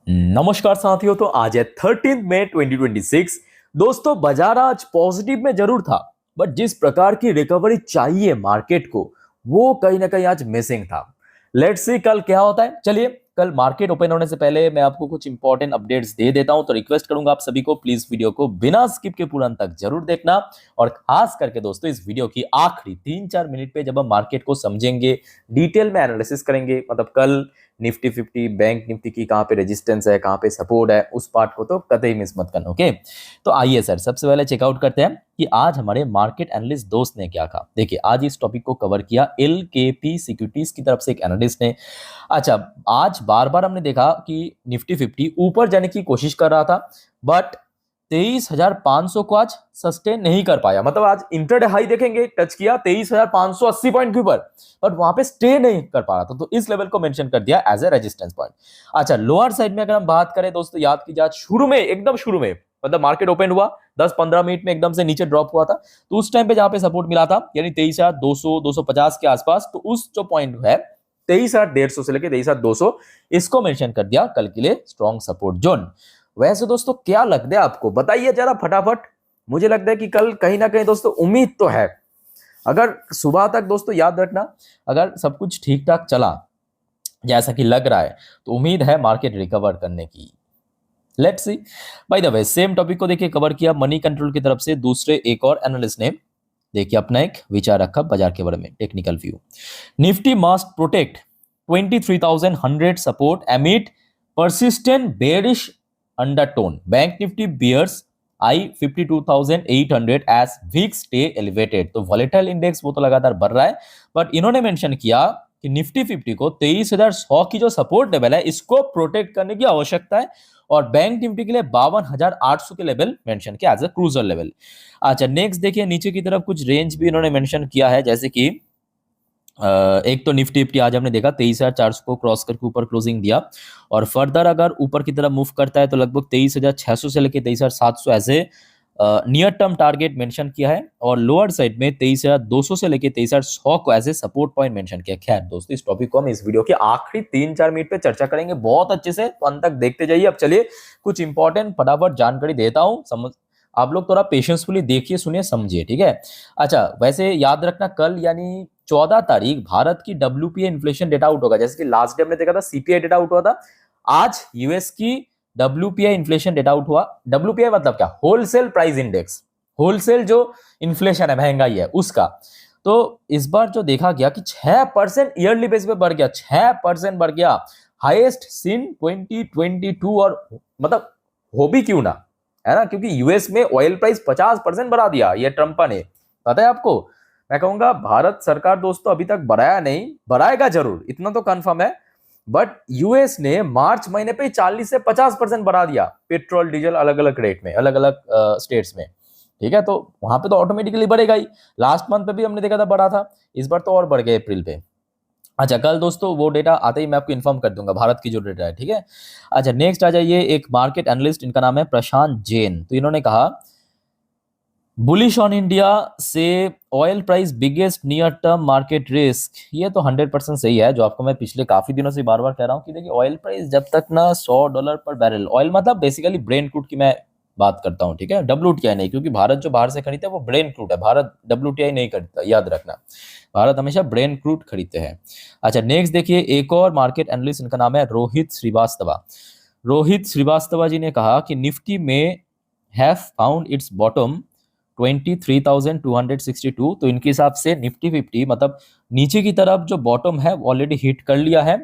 नमस्कार साथियों। तो आज है 13 मई 2026। दोस्तों, बाजार आज पॉजिटिव में जरूर था, बट जिस प्रकार की रिकवरी चाहिए मार्केट को, वो कहीं ना कहीं आज मिसिंग था। लेट्स सी कल क्या होता है। चलिए, कल मार्केट ओपन होने से पहले मैं आपको कुछ इंपॉर्टेंट अपडेट्स दे देता हूं। तो रिक्वेस्ट करूंगा आप सभी को, प्लीज वीडियो को बिना स्किप के पूरा अंत तक जरूर देखना। और खास करके दोस्तों, इस वीडियो की आखिरी 3-4 मिनट पे जब हम मार्केट को समझेंगे, डिटेल में एनालिसिस करेंगे, मतलब कल निफ्टी 50, बैंक निफ्टी की कहाँ पे रेजिस्टेंस है, कहाँ पे सपोर्ट है, उस पार्ट को तो कतई मिस मत करना। ओके, तो आइए सर, सबसे पहले चेकआउट करते हैं कि आज हमारे मार्केट एनालिस्ट दोस्त ने क्या कहा। देखिए, आज इस टॉपिक को कवर किया LKP सिक्योरिटीज की तरफ से एक एनालिस्ट ने। अच्छा, आज बार बार हमने देखा कि निफ्टी 50 ऊपर जाने की कोशिश कर रहा था, बट 23,500 को आज सस्टेन नहीं कर पाया। मतलब आज इंटरडे हाई देखेंगे, टच किया 23,580 पॉइंट के ऊपर, बट वहां पे स्टे नहीं कर पा रहा था। तो इस लेवल को मेंशन कर दिया एज ए रेजिस्टेंस पॉइंट। अच्छा, लोअर साइड में अगर हम बात करें दोस्तों, याद कीजिए, आज शुरू में, एकदम शुरू में, मतलब मार्केट ओपन हुआ 10-15 मिनट में एकदम से नीचे ड्रॉप हुआ था। तो उस टाइम पे जहां पे सपोर्ट मिला था, यानी 23,200 250 के आसपास, तो उस जो पॉइंट है 23,150 से लेकर 23,200, इसको मेंशन कर दिया कल के लिए स्ट्रॉन्ग सपोर्ट जोन। वैसे दोस्तों, क्या लगता है आपको, बताइए जरा फटाफट। मुझे लगता है कि कल कहीं ना कहीं दोस्तों उम्मीद तो है। अगर सुबह तक दोस्तों याद रखना, अगर सब कुछ ठीक ठाक चला जैसा कि लग रहा है, तो उम्मीद है मार्केट रिकवर करने की। Let's see. By the way, same topic को देखिए कवर किया मनी कंट्रोल की तरफ से दूसरे एक और एनालिस्ट ने। देखिए, अपना एक विचार रखा बाजार के बारे में, technical view. Nifty must protect 23,100 support एमिड persistent bearish undertone. Bank Nifty bears I 52,800 as weak stay elevated. तो volatile index वो तो लगातार बढ़ रहा है, बट इन्होंने मेंशन किया कि निफ्टी 50 को 23,100 की जो सपोर्ट लेवल है, इसको प्रोटेक्ट करने की आवश्यकता है। और बैंक निफ्टी के लिए 52,800 के लेवल मेंशन किया एज ए क्रूजर लेवल। अच्छा, नेक्स्ट देखिए, नीचे की तरफ कुछ रेंज भी इन्होंने मेंशन किया है, जैसे कि एक तो निफ्टी 50 आज हमने देखा 23,400 को क्रॉस करके ऊपर क्लोजिंग दिया, और फर्दर अगर ऊपर की तरफ मूव करता है तो लगभग 23,600 से लेकर 23,700 ऐसे नियर टर्म टारगेट मेंशन किया है। और लोअर साइड में 23,200 से लेकर 23,100 को ऐसे सपोर्ट पॉइंट मेंशन किया। खैर दोस्तों, इस टॉपिक को हम इस वीडियो के आखिरी 3-4 मिनट पे चर्चा करेंगे बहुत अच्छे से, तो अंत तक देखते जाइए। अब चलिए, कुछ इंपॉर्टेंट फटाफट जानकारी देता हूं, समझ आप लोग थोड़ा पेशेंसफुली देखिए, सुनिए, समझिए, ठीक है। अच्छा, वैसे याद रखना, कल यानी 14 तारीख भारत की WPI इन्फ्लेशन डेटा आउट होगा। जैसे कि लास्ट डे हमने देखा था CPI डेटा आउट हुआ था, आज यूएस की WPI इन्फ्लेशन डेटा आउट हुआ। WPI मतलब क्या? होलसेल प्राइस इंडेक्स, होलसेल जो इन्फ्लेशन है, महंगाई है, उसका। तो इस बार जो देखा गया कि 6% ईयरली बेस पे बढ़ गया, 6% बढ़ गया, हाईएस्ट सिन 2022। और मतलब हो भी क्यों ना, है ना, क्योंकि यूएस में ऑयल प्राइस 50% बढ़ा दिया ये ट्रंपा ने। पता है आपको? मैं कहूंगा भारत सरकार दोस्तों अभी तक बढ़ाया नहीं, बढ़ाएगा जरूर, इतना तो कंफर्म है। बट यूएस ने मार्च महीने पे 40 से 50% बढ़ा दिया पेट्रोल डीजल, अलग अलग रेट में, अलग अलग स्टेट्स में। ठीक है, तो वहां पे तो ऑटोमेटिकली बढ़ेगा ही। लास्ट मंथ पे भी हमने देखा था बढ़ा था, इस बार तो और बढ़ गया अप्रैल पे। अच्छा, कल दोस्तों वो डेटा आते ही मैं आपको इन्फॉर्म कर दूंगा, भारत की जो डेटा है, ठीक है। अच्छा, नेक्स्ट आ जाइए, एक मार्केट एनालिस्ट, इनका नाम है प्रशांत जैन। तो इन्होंने कहा बुलिश ऑन इंडिया से oil price biggest near term market risk. ये तो 100% सही है, जो आपको मैं पिछले काफी दिनों से बार बार कह रहा हूं कि देखिए, ऑयल प्राइस जब तक ना $100 पर बैरल, ऑयल मतलब बेसिकली ब्रेन क्रूड की मैं बात करता हूं, ठीक है, WTI नहीं, क्योंकि भारत जो बाहर से खरीदता है वो ब्रेन क्रूड है, भारत WTI नहीं खरीदता, याद रखना, भारत हमेशा ब्रेन क्रूड खरीदते हैं। अच्छा, नेक्स्ट देखिए, एक और मार्केट एनालिस्ट, इनका नाम है रोहित श्रीवास्तवा। रोहित श्रीवास्तवा जी ने कहा कि निफ्टी में हैव फाउंड इट्स बॉटम 23,262। तो इनके हिसाब से निफ्टी 50 मतलब नीचे की तरफ जो बॉटम है वो ऑलरेडी हिट कर लिया है।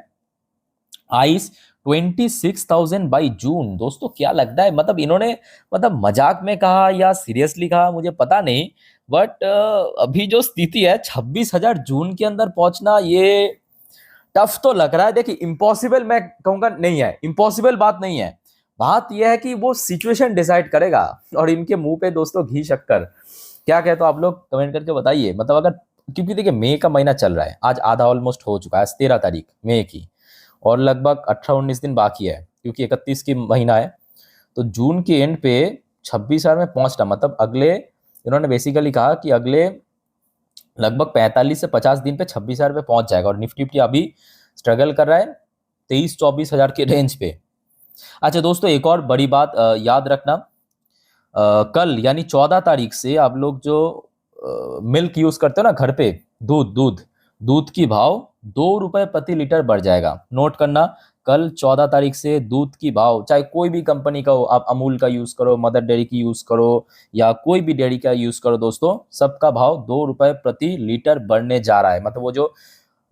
आइस 26,000 बाई जून। दोस्तों, क्या लगता है, मतलब इन्होंने मतलब मजाक में कहा या सीरियसली कहा, मुझे पता नहीं, बट अभी जो स्थिति है 26,000 जून के अंदर पहुंचना, ये टफ तो लग रहा है। देखिए, इम्पॉसिबल मैं कहूंगा नहीं है, इम्पॉसिबल बात नहीं है, बात यह है कि वो सिचुएशन डिसाइड करेगा। और इनके मुंह पे दोस्तों घी शक्कर, क्या कहते हो आप लोग, कमेंट करके बताइए। मतलब अगर, क्योंकि देखिए मई का महीना चल रहा है, आज आधा ऑलमोस्ट हो चुका है, आज 13 तारीख मई की, और लगभग 18-19 दिन बाकी है, क्योंकि 31 की महीना है। तो जून के एंड पे 26,000 में पहुंचना, मतलब अगले, इन्होंने बेसिकली कहा कि अगले लगभग 45 से 50 दिन पे 26,000 पे पहुंच जाएगा। और निफ्टी अभी स्ट्रगल कर रहा है 23-24 हजार के रेंज पे। अच्छा दोस्तों, एक और बड़ी बात याद रखना, कल यानी 14 तारीख से आप लोग जो मिल्क यूज करते हो ना घर पे, दूध दूध दूध की भाव 2 रुपए प्रति लीटर बढ़ जाएगा। नोट करना, कल 14 तारीख से दूध की भाव, चाहे कोई भी कंपनी का हो, आप अमूल का यूज करो, मदर डेयरी की यूज करो, या कोई भी डेयरी का यूज करो दोस्तों, सबका भाव 2 रुपए प्रति लीटर बढ़ने जा रहा है। मतलब वो जो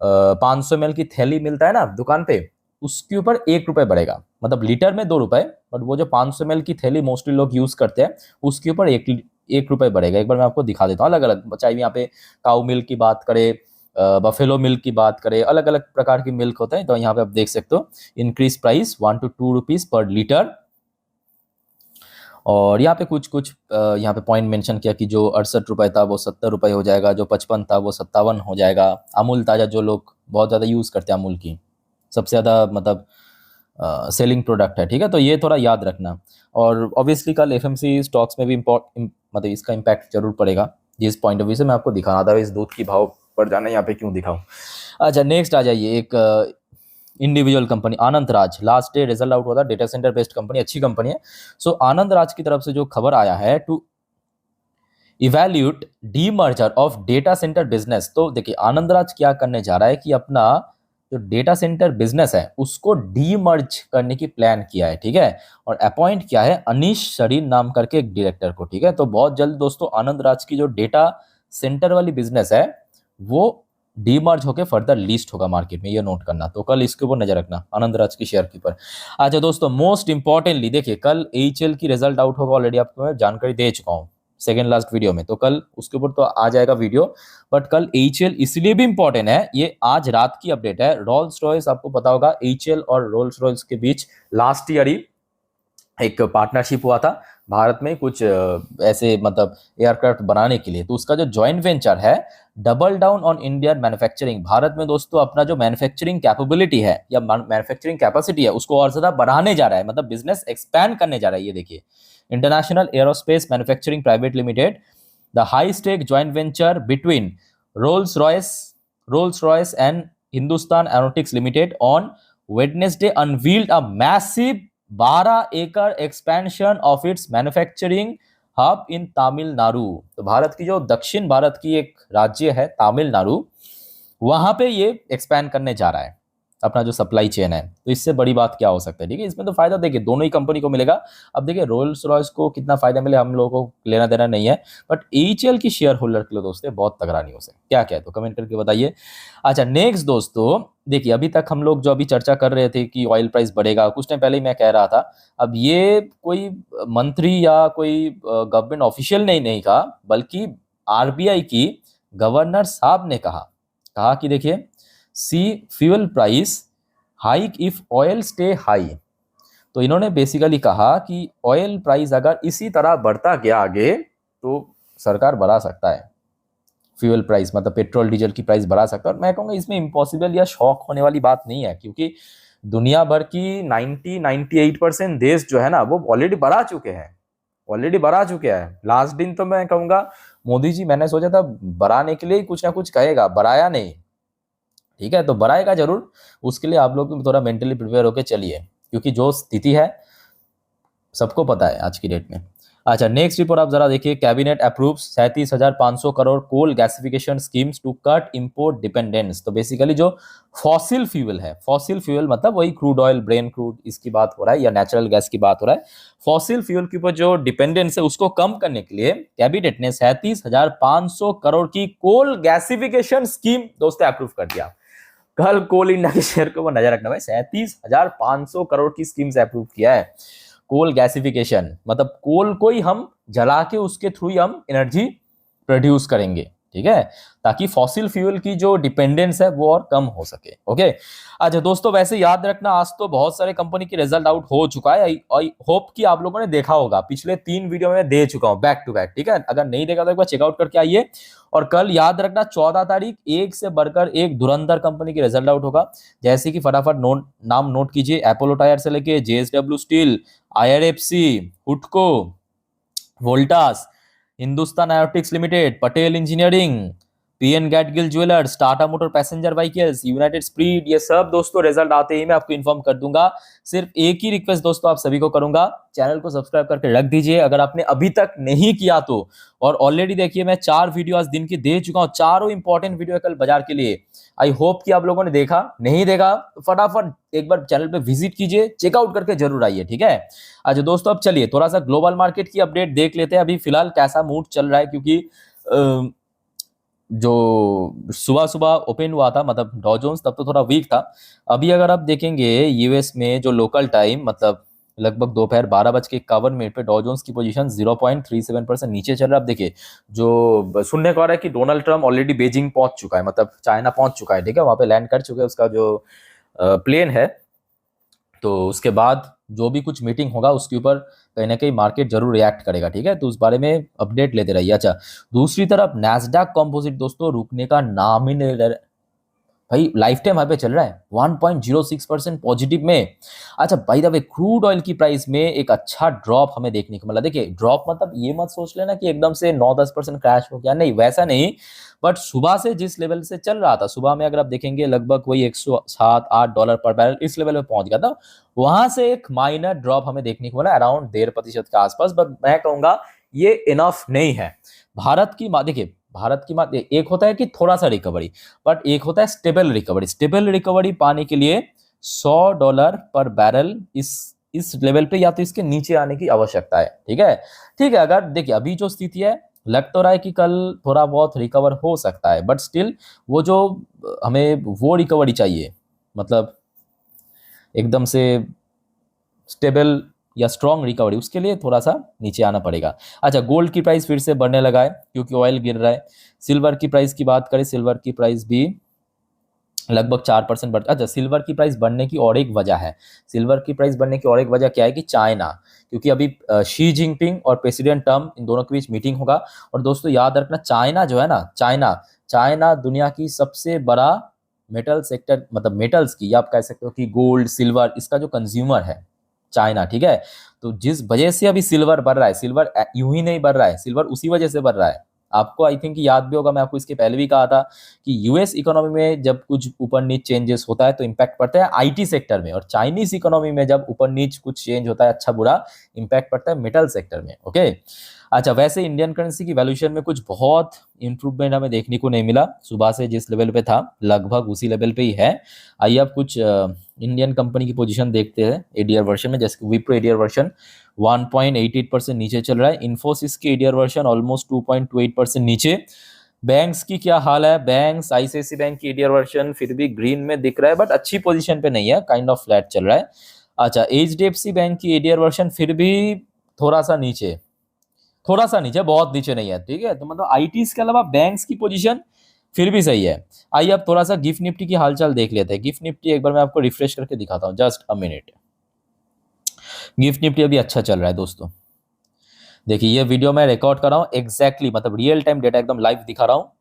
500 ml की थैली मिलता है ना दुकान पे, उसके ऊपर 1 रुपए बढ़ेगा। मतलब लीटर में 2 रुपए, बट वो जो 500 ml की थैली मोस्टली लोग यूज करते हैं, उसके ऊपर 1 रुपए बढ़ेगा। एक बार मैं आपको दिखा देता हूँ अलग अलग, चाहे यहाँ पे काउ मिल्क की बात करें, बफेलो मिल्क की बात करें, अलग अलग प्रकार की मिल्क होते हैं। तो यहाँ पे आप देख सकते हो, increase price 1 to 2 rupees per litre. और यहाँ पे कुछ कुछ यहाँ पे पॉइंट मेंशन किया कि जो 68 रुपए था वो 70 रुपए हो जाएगा, जो 55 था वो 57 हो जाएगा। अमूल ताज़ा जो लोग बहुत ज़्यादा यूज़ करते हैं, अमूल की सबसे ज़्यादा मतलब सेलिंग प्रोडक्ट है, ठीक है। तो ये थोड़ा याद रखना। और ऑब्वियसली कल एफएमसी स्टॉक्स में भी मतलब इसका इम्पैक्ट जरूर पड़ेगा, जिस पॉइंट ऑफ व्यू से मैं आपको दिखा रहा था, इस दूध की भाव पर जाना यहाँ पे क्यों दिखाऊं। अच्छा नेक्स्ट आ जाइए, एक individual company Anand Raj, last day result out हुआ था, डेटा सेंटर बेस्ड कंपनी, अच्छी कंपनी है। सो आनंद राज की तरफ से जो खबर आया है, to evaluate demerger of data centre business. तो देखिए आनंद राज क्या करने जा रहा है कि अपना जो डेटा सेंटर बिजनेस है उसको डीमर्ज करने की प्लान किया है, ठीक है। और अपॉइंट किया है अनीश शरीन नाम करके एक डायरेक्टर को, ठीक है। तो बहुत जल्द दोस्तों आनंद राज की जो डेटा सेंटर वाली बिजनेस है वो डीमर्ज होकर फर्दर लिस्ट होगा मार्केट में, ये नोट करना। तो कल इसके ऊपर नजर रखना आनंद राज की शेयर के ऊपर। अच्छा दोस्तों, मोस्ट इंपॉर्टेंटली देखिए, कल एचएल की रिजल्ट आउट होगा, ऑलरेडी आपको मैं जानकारी दे चुका हूँ सेकेंड लास्ट वीडियो में। तो कल उसके ऊपर तो आ जाएगा वीडियो, बट कल एचएल इसलिए भी इंपॉर्टेंट है, ये आज रात की अपडेट है। रोल्स रॉयस, आपको पता होगा एचएल और रोल्स रॉयस के बीच लास्ट ईयर ही एक पार्टनरशिप हुआ था भारत में, कुछ ऐसे मतलब एयरक्राफ्ट बनाने के लिए। तो उसका जो जॉइंट वेंचर है, double down on Indian manufacturing, Bharat में दोस्तों अपना जो मैन्युफैक्चरिंग कैपेबिलिटी है या मैन्युफैक्चरिंग कैपेसिटी है उसको और ज्यादा बढ़ाने जा रहा है, मतलब बिजनेस एक्सपैंड करने जा रहा है। ये देखिए, international aerospace manufacturing private limited, the high stake joint venture between Rolls Royce and Hindustan aeronautics limited on Wednesday unveiled a massive 12 acre expansion of its manufacturing hub in Tamil Nadu. तो भारत की जो दक्षिण भारत की एक राज्य है तमिलनाडु, वहां पे ये एक्सपैंड करने जा रहा है अपना जो सप्लाई चेन है। तो इससे बड़ी बात क्या हो सकता है, ठीक है। इसमें तो फायदा देखिए दोनों ही कंपनी को मिलेगा। अब देखिए रोल्स रॉयस को कितना फायदा मिले हम लोगों को लेना देना नहीं है, बट एचएल की शेयर होल्डर के लिए दोस्तों बहुत तगड़ा न्यूज़ है। क्या क्या है तो कमेंट करके बताइए। अच्छा नेक्स्ट दोस्तों, देखिए अभी तक हम लोग जो अभी चर्चा कर रहे थे कि ऑयल प्राइस बढ़ेगा, कुछ टाइम पहले ही मैं कह रहा था। अब ये कोई मंत्री या कोई गवर्नमेंट ऑफिशियल ने नहीं कहा, बल्कि आरबीआई की गवर्नर साहब ने कहा कि देखिए, see fuel price hike if oil stay high. तो इन्होंने बेसिकली कहा कि ऑयल प्राइस अगर इसी तरह बढ़ता गया आगे तो सरकार बढ़ा सकता है फ्यूल प्राइस, मतलब पेट्रोल डीजल की प्राइस बढ़ा सकता है। और मैं कहूँगा इसमें इम्पॉसिबल या शॉक होने वाली बात नहीं है, क्योंकि दुनिया भर की 98% देश जो है ना वो ऑलरेडी बढ़ा चुके हैं। लास्ट दिन तो मैं कहूँगा मोदी जी, मैंने सोचा था बढ़ाने के लिए कुछ ना कुछ कहेगा, बढ़ाया नहीं, ठीक है। तो बढ़ाएगा जरूर, उसके लिए आप लोग भी थोड़ा मेंटली प्रिपेयर होकर चलिए, क्योंकि जो स्थिति है सबको पता है आज की डेट में। अच्छा नेक्स्ट रिपोर्ट आप जरा देखिए, cabinet approves 37,500 crore coal gasification schemes to cut import dependence. तो बेसिकली जो फॉसिल फ्यूल है, फॉसिल फ्यूल मतलब वही क्रूड ऑयल, ब्रेन क्रूड, इसकी बात हो रहा है, या नेचुरल गैस की बात हो रहा है। फॉसिल फ्यूल के ऊपर जो डिपेंडेंस है उसको कम करने के लिए कैबिनेट ने 37,500 करोड़ की कोल गैसिफिकेशन स्कीम दोस्तों अप्रूव कर दिया। कल कोल इंडिया के शेयर को नजर रखना भाई, 37,500 करोड़ की स्कीम्स अप्रूव किया है। कोल गैसिफिकेशन मतलब कोल को ही हम जला के उसके थ्रू ही हम एनर्जी प्रोड्यूस करेंगे, ठीक है, ताकि फॉसिल फ्यूल की जो डिपेंडेंस है वो और कम हो सके। ओके अच्छा दोस्तों, वैसे याद रखना आज तो बहुत सारे कंपनी की रिजल्ट आउट हो चुका है। आई होप कि आप लोगों ने देखा होगा, पिछले 3 वीडियो में दे चुका हूं बैक टू बैक, ठीक है। अगर नहीं देखा तो एक बार चेकआउट करके आइए। और कल याद रखना 14 तारीख एक से बढ़कर एक धुरंधर कंपनी की रिजल्ट आउट होगा, जैसे कि फटाफट नाम नोट कीजिए, अपोलो टायर से लेके जेएसडब्ल्यू स्टील, आईआरएफसी, हुडको, Voltas, Hindustan aeronautics Limited, Patel Engineering, PN Gadgil Jewellers, Tata Motor Passenger Vehicles, United Spirits, ये सब दोस्तों रिजल्ट आते ही मैं आपको इन्फॉर्म कर दूंगा। सिर्फ एक ही रिक्वेस्ट दोस्तों आप सभी को करूंगा, चैनल को सब्सक्राइब करके रख दीजिए अगर आपने अभी तक नहीं किया तो। और ऑलरेडी देखिए मैं 4 वीडियो आज दिन की दे चुका हूं, चारों इंपॉर्टेंट वीडियो है कल बाजार के लिए। आई होप कि आप लोगों ने देखा, नहीं देखा तो फटाफट एक बार चैनल पे विजिट कीजिए, चेकआउट करके जरूर आइए, ठीक है। अच्छा दोस्तों अब चलिए थोड़ा सा ग्लोबल मार्केट की अपडेट देख लेते हैं, अभी फिलहाल कैसा मूड चल रहा है, क्योंकि जो सुबह सुबह ओपन हुआ था मतलब डॉ जोन्स तब तो थोड़ा वीक था। अभी अगर आप देखेंगे यूएस में जो लोकल टाइम मतलब लगभग दोपहर 12:51 पे डॉ जोन्स की पोजीशन 0.37% नीचे चल रहा है। अब देखिए जो सुनने को आ रहा है कि डोनाल्ड ट्रम्प ऑलरेडी बेजिंग पहुंच चुका है, मतलब चाइना पहुंच चुका है, ठीक है, वहां पे लैंड कर चुके हैं, उसका जो प्लेन है। तो उसके बाद जो भी कुछ मीटिंग होगा उसके ऊपर कहीं ना कहीं मार्केट जरूर रिएक्ट करेगा, ठीक है, तो उस बारे में अपडेट लेते रहिए। अच्छा दूसरी तरफ नैस्डैक कंपोजिट दोस्तों रुकने का नाम ही नहीं ले रहा, भाई लाइफ टाइम हाई पे चल रहा है 1.06% पॉजिटिव में। अच्छा by the way crude oil की प्राइस में एक अच्छा ड्रॉप हमें देखने को मिला। देखिए ड्रॉप मतलब ये मत सोच लेना कि एकदम से 9-10% क्रैश हो गया, नहीं वैसा नहीं, बट सुबह से जिस लेवल से चल रहा था, सुबह में अगर आप देखेंगे लगभग वही $107-8 पर बैरल इस लेवल पे पहुंच गया था, वहां से एक माइनर ड्रॉप हमें देखने को मिला अराउंड 1.5% के आसपास। बट मैं कहूंगा ये इनफ नहीं है। भारत की देखिए भारत की बात एक होता है कि थोड़ा सा रिकवरी, बट एक होता है स्टेबल रिकवरी। स्टेबल रिकवरी पाने के लिए $100 पर बैरल इस लेवल पे या तो इसके नीचे आने की आवश्यकता है, ठीक है। ठीक है अगर देखिए अभी जो स्थिति है लग तो रहा है कि कल थोड़ा बहुत रिकवर हो सकता है, बट स्टिल वो जो हमें वो रिकवरी चाहिए मतलब एकदम से स्टेबल या स्ट्रॉन्ग रिकवरी, उसके लिए थोड़ा सा नीचे आना पड़ेगा। अच्छा गोल्ड की प्राइस फिर से बढ़ने लगा है क्योंकि ऑयल गिर रहा है। सिल्वर की प्राइस की बात करें, सिल्वर की प्राइस भी लगभग 4% बढ़। अच्छा सिल्वर की प्राइस बढ़ने की और एक वजह है, सिल्वर की प्राइस बढ़ने की और एक वजह क्या है कि चाइना, क्योंकि अभी शी जिनपिंग और प्रेसिडेंट ट्रम्प इन दोनों के बीच मीटिंग होगा। और दोस्तों याद रखना चाइना जो है ना, चाइना चाइना दुनिया की सबसे बड़ा मेटल सेक्टर मतलब मेटल्स की, या आप कह सकते हो कि गोल्ड सिल्वर इसका जो कंज्यूमर है चाइना, ठीक है। तो जिस वजह से अभी सिल्वर बढ़ रहा है, सिल्वर यूं ही नहीं बढ़ रहा है, सिल्वर उसी वजह से बढ़ रहा है। आपको आई थिंक याद भी होगा, मैं आपको इसके पहले भी कहा था कि यूएस इकोनॉमी में जब कुछ ऊपर नीच चेंजेस होता है तो इम्पैक्ट पड़ता है आईटी सेक्टर में, और चाइनीज इकोनॉमी में जब ऊपर नीच कुछ चेंज होता है अच्छा बुरा इम्पैक्ट पड़ता है मेटल सेक्टर में, ओके। अच्छा वैसे इंडियन करेंसी की वैल्यूएशन में कुछ बहुत इंप्रूवमेंट हमें देखने को नहीं मिला, सुबह से जिस लेवल पे था लगभग उसी लेवल पे ही है। आइए अब कुछ इंडियन कंपनी की पोजीशन देखते हैं एडीआर वर्जन में, जैसे विप्रो एडीआर वर्जन 1.88% नीचे चल रहा है, इन्फोसिस की एडीआर वर्जन ऑलमोस्ट 2.28% नीचे। बैंक्स की क्या हाल है, बैंक्स आईसीआईसीआई बैंक की एडीआर वर्जन फिर भी ग्रीन में दिख रहा है बट अच्छी पोजीशन पे नहीं है, काइंड ऑफ फ्लैट चल रहा है। अच्छा एचडीएफसी बैंक की एडीआर वर्जन फिर भी थोड़ा सा नीचे, थोड़ा सा नीचे, बहुत नीचे नहीं है, ठीक है। तो मतलब आईटीज के अलावा बैंक्स की पोजीशन फिर भी सही है। आइए अब थोड़ा सा गिफ्ट निफ्टी की हालचाल देख लेते हैं। गिफ्ट निफ्टी एक बार मैं आपको रिफ्रेश करके दिखाता हूँ, just a minute. Gift Nifty अभी अच्छा चल रहा है दोस्तों। देखिए ये वीडियो मैं रिकॉर्ड कर रहा हूँ एग्जैक्टली मतलब रियल टाइम डेटा एकदम लाइव दिखा रहा हूँ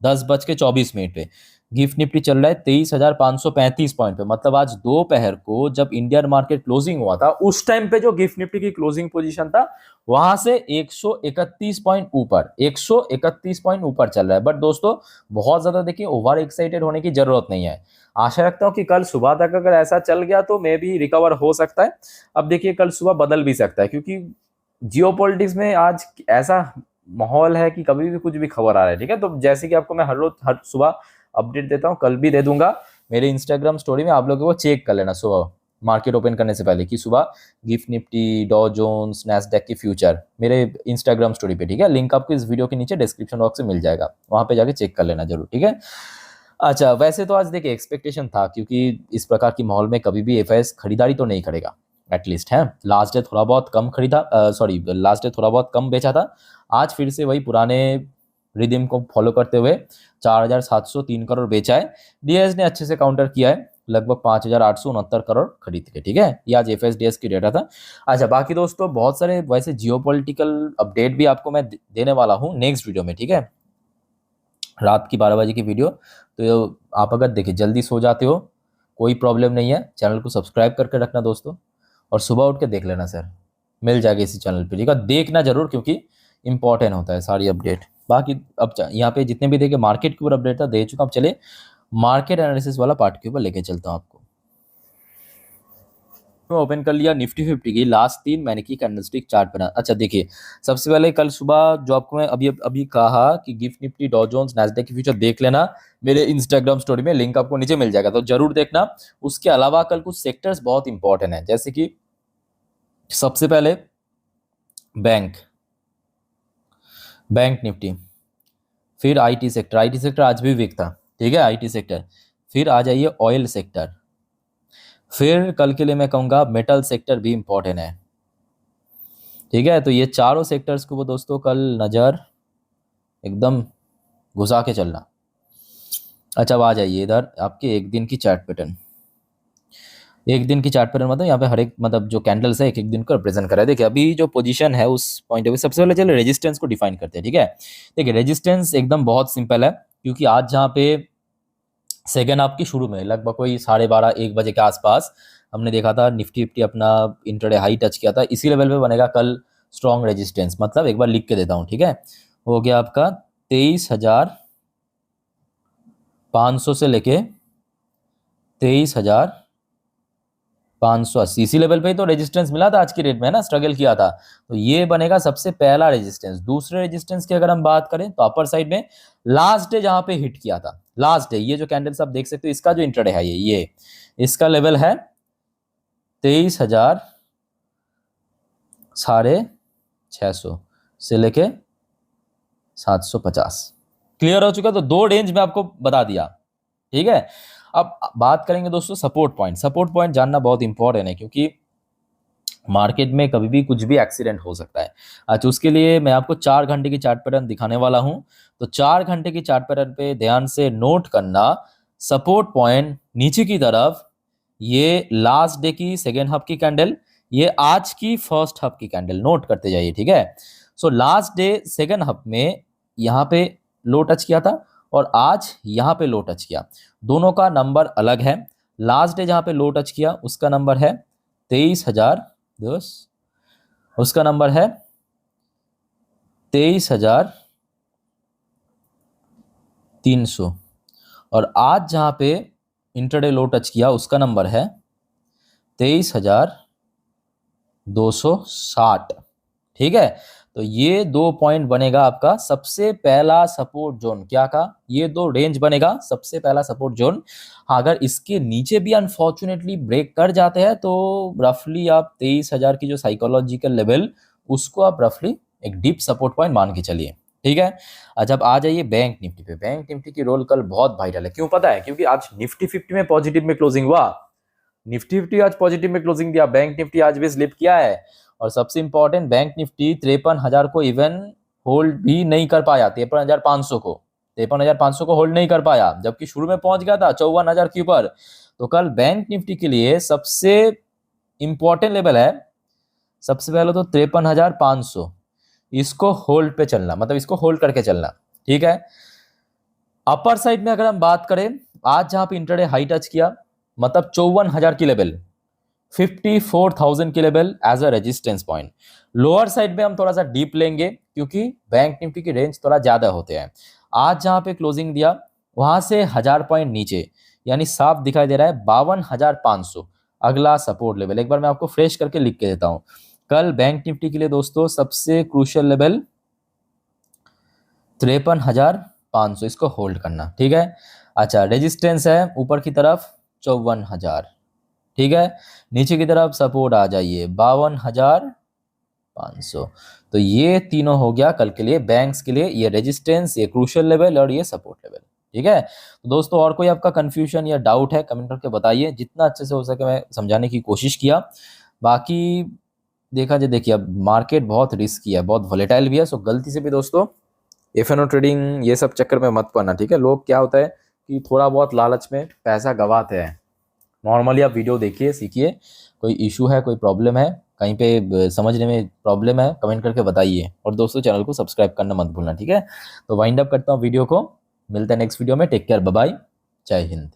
10:24 पे। गिफ्ट निफ्टी चल रहा है 23,535 पॉइंट पे, मतलब आज दोपहर को जब इंडियन मार्केट क्लोजिंग हुआ था उस टाइम पे जो गिफ्ट निफ्टी की क्लोजिंग पोजीशन था वहां से 131 पॉइंट ऊपर, 131 पॉइंट ऊपर चल रहा है। बट दोस्तों बहुत ज्यादा देखिए ओवर एक्साइटेड होने की जरूरत नहीं है। आशा रखता हूं कि कल सुबह तक अगर ऐसा चल गया तो मे भी रिकवर हो सकता है। अब देखिए कल सुबह बदल भी सकता है क्योंकि जियोपॉलिटिक्स में आज ऐसा माहौल है कि कभी भी कुछ भी खबर आ रहा है, ठीक है। तो जैसे कि आपको मैं हर रोज हर सुबह अपडेट देता हूँ, कल भी दे दूंगा मेरे इंस्टाग्राम स्टोरी में, आप लोगों को चेक कर लेना सुबह मार्केट ओपन करने से पहले कि सुबह गिफ्ट निफ्टी डॉ जोन्स नैस्डैक की फ्यूचर मेरे इंस्टाग्राम स्टोरी पे, ठीक है। लिंक आपको इस वीडियो के नीचे डिस्क्रिप्शन बॉक्स में मिल जाएगा, वहां पे जाके चेक कर लेना जरूर, ठीक है। अच्छा वैसे तो आज देखिए एक्सपेक्टेशन था क्योंकि इस प्रकार की माहौल में कभी भी एफआईएस खरीदारी तो नहीं करेगा एटलीस्ट, है। लास्ट डे थोड़ा बहुत कम खरीदा, सॉरी लास्ट डे थोड़ा बहुत कम बेचा था। आज फिर से वही पुराने रिदम को फॉलो करते हुए 4,703 करोड़ बेचा है। डीएस ने अच्छे से काउंटर किया है, लगभग 5,869 करोड़ खरीद के, ठीक है। ये आज एफएसडीएस की डेटा था। अच्छा बाकी दोस्तों बहुत सारे वैसे जियोपॉलिटिकल अपडेट भी आपको मैं देने वाला हूँ नेक्स्ट वीडियो में, ठीक है, रात की 12 बजे की वीडियो। तो आप अगर देखिए जल्दी सो जाते हो कोई प्रॉब्लम नहीं है, चैनल को सब्सक्राइब करके रखना दोस्तों, और सुबह उठ के देख लेना सर, मिल जाएगा इसी चैनल पे, ठीक है। देखना जरूर क्योंकि इंपॉर्टेंट होता है सारी अपडेट। बाकी अब यहाँ पे जितने भी देखिए मार्केट के ऊपर अपडेट था दे चुका, अब चले मार्केट एनालिसिस वाला पार्ट के ऊपर लेके चलता हूँ आपको। ओपन कर लिया निफ्टी 50 की लास्ट 3 महीने की कैंडलस्टिक चार्ट बना। अच्छा देखिए, सबसे पहले कल सुबह जो आपको मैं अभी अभी कहा कि गिफ्ट निफ्टी, डॉ जोन्स, नैस्डैक की फ्यूचर देख लेना, मेरे इंस्टाग्राम स्टोरी में लिंक आपको नीचे मिल जाएगा, तो जरूर देखना। उसके अलावा कल कुछ सेक्टर्स बहुत इंपॉर्टेंट है, जैसे कि सबसे पहले बैंक निफ्टी, फिर आईटी सेक्टर आज भी वीक था, ठीक है, आईटी सेक्टर, फिर आ जाइए ऑयल सेक्टर, फिर कल के लिए मैं कहूँगा मेटल सेक्टर भी इंपॉर्टेंट है, ठीक है। तो ये चारों सेक्टर्स को वो दोस्तों कल नज़र एकदम घुसा के चलना। अच्छा अब आ जाइए इधर आपके एक दिन की चार्ट पैटर्न। एक दिन की चार्ट पैटर्न मतलब यहाँ पे हर एक मतलब जो कैंडल्स है एक एक दिन को रिप्रेजेंट कर रहा है। देखिए अभी जो पोजीशन है उस पॉइंट ऑफ व्यू सबसे पहले चलो रेजिस्टेंस को डिफाइन करते हैं, ठीक है। देखिए रेजिस्टेंस एकदम बहुत सिंपल है, क्योंकि आज जहाँ पे सेकेंड हाफ की शुरू में लगभग कोई 12:30-1 बजे के आसपास हमने देखा था निफ्टी फिफ्टी अपना इंटरडे हाई टच किया था, इसी लेवल पे बनेगा कल स्ट्रॉन्ग रेजिस्टेंस। मतलब एक बार लिख के देता हूँ, ठीक है, हो गया आपका 23,500 से लेके 23,580, इसी लेवल पे ही तो रेजिस्टेंस मिला था आज की रेट में, है ना, स्ट्रगल किया था। तो ये बनेगा सबसे पहला रेजिस्टेंस। दूसरे रेजिस्टेंस की अगर हम बात करें तो अपर साइड में लास्ट डे जहां पे हिट किया था, लास्ट डे ये जो कैंडल्स आप देख सकते हो इसका जो इंट्राडे है ये इसका लेवल है 23,650 से लेके 750। क्लियर हो चुका। तो दो रेंज में आपको बता दिया, ठीक है। अब बात करेंगे दोस्तों सपोर्ट पॉइंट जानना बहुत इंपॉर्टेंट है, क्योंकि मार्केट में कभी भी कुछ भी एक्सीडेंट हो सकता है। अच्छा उसके लिए मैं आपको 4 घंटे की चार्ट पैटर्न दिखाने वाला हूं, तो 4 घंटे की चार्ट पैटर्न पे ध्यान से नोट करना सपोर्ट पॉइंट नीचे की तरफ, ये लास्ट डे की सेकेंड हाफ की कैंडल, ये आज की फर्स्ट हाफ की कैंडल, नोट करते जाइए, ठीक है। So last day second half में यहाँ पे लो टच किया था और आज यहाँ पे लो टच किया, दोनों का नंबर अलग है। लास्ट डे जहाँ पे लो टच किया उसका नंबर है 23,010, उसका नंबर है 23,300, और आज जहाँ पे इंटरडे लो टच किया उसका नंबर है 23,260, ठीक है। तो ये 2 पॉइंट बनेगा आपका सबसे पहला सपोर्ट जोन। क्या कहा, ये 2 रेंज बनेगा सबसे पहला सपोर्ट जोन। अगर इसके नीचे भी अनफॉर्चुनेटली ब्रेक कर जाते हैं तो रफली आप 23,000 की जो साइकोलॉजिकल लेवल उसको आप रफली एक डीप सपोर्ट पॉइंट मान के चलिए, ठीक है। जब आ जाइए बैंक निफ्टी पे, बैंक निफ्टी की रोल कल बहुत वाइटल है। क्यों पता है, क्योंकि आज निफ्टी 50 में पॉजिटिव में क्लोजिंग हुआ, निफ्टी 50 आज पॉजिटिव में क्लोजिंग दिया, बैंक निफ्टी आज भी स्लिप किया है। और सबसे इंपॉर्टेंट बैंक निफ्टी 53,000 को इवन होल्ड भी नहीं कर पाया, 53,500 को होल्ड नहीं कर पाया, जबकि शुरू में पहुंच गया था 54,000 के ऊपर। तो कल बैंक निफ्टी के लिए सबसे इंपॉर्टेंट लेवल है सबसे पहले तो 53,500, इसको होल्ड पे चलना, मतलब इसको होल्ड करके चलना, ठीक है। अपर साइड में अगर हम बात करें आज जहां पे इंटरडे हाई टच किया, मतलब 54,000 की लेवल, 54,000 की level as a resistance point. Lower side में हम थोड़ा सा डीप लेंगे क्योंकि बैंक निफ्टी की रेंज थोड़ा ज्यादा होते हैं। आज जहां पे क्लोजिंग दिया वहां से 1000 पॉइंट नीचे, यानी साफ दिखाई दे रहा है 52,500 अगला सपोर्ट लेवल। एक बार मैं आपको फ्रेश करके लिख के देता हूं। कल बैंक निफ्टी के लिए दोस्तों सबसे क्रूशियल लेवल 53,500, इसको होल्ड करना, ठीक है। अच्छा रेजिस्टेंस है ऊपर की तरफ 54,000, ठीक है। नीचे की तरफ सपोर्ट आ जाइए 52,500। तो ये तीनों हो गया कल के लिए बैंक्स के लिए, ये रेजिस्टेंस, ये क्रूशियल लेवल और ये सपोर्ट लेवल, ठीक है। तो दोस्तों और कोई आपका कंफ्यूजन या डाउट है कमेंट करके बताइए, जितना अच्छे से हो सके मैं समझाने की कोशिश किया। बाकी देखा जाए, देखिए अब मार्केट बहुत रिस्की है, बहुत वोलेटाइल भी है, सो गलती से भी दोस्तों एफएनओ ट्रेडिंग ये सब चक्कर में मत पड़ना, ठीक है। लोग क्या होता है कि थोड़ा बहुत लालच में पैसा गंवाते हैं। नॉर्मली आप वीडियो देखिए, सीखिए, कोई इशू है, कोई प्रॉब्लम है, कहीं पे समझने में प्रॉब्लम है, कमेंट करके बताइए। और दोस्तों चैनल को सब्सक्राइब करना मत भूलना, ठीक है। तो वाइंड अप करता हूँ वीडियो को, मिलते हैं नेक्स्ट वीडियो में, टेक केयर, बाय बाय, जय हिंद।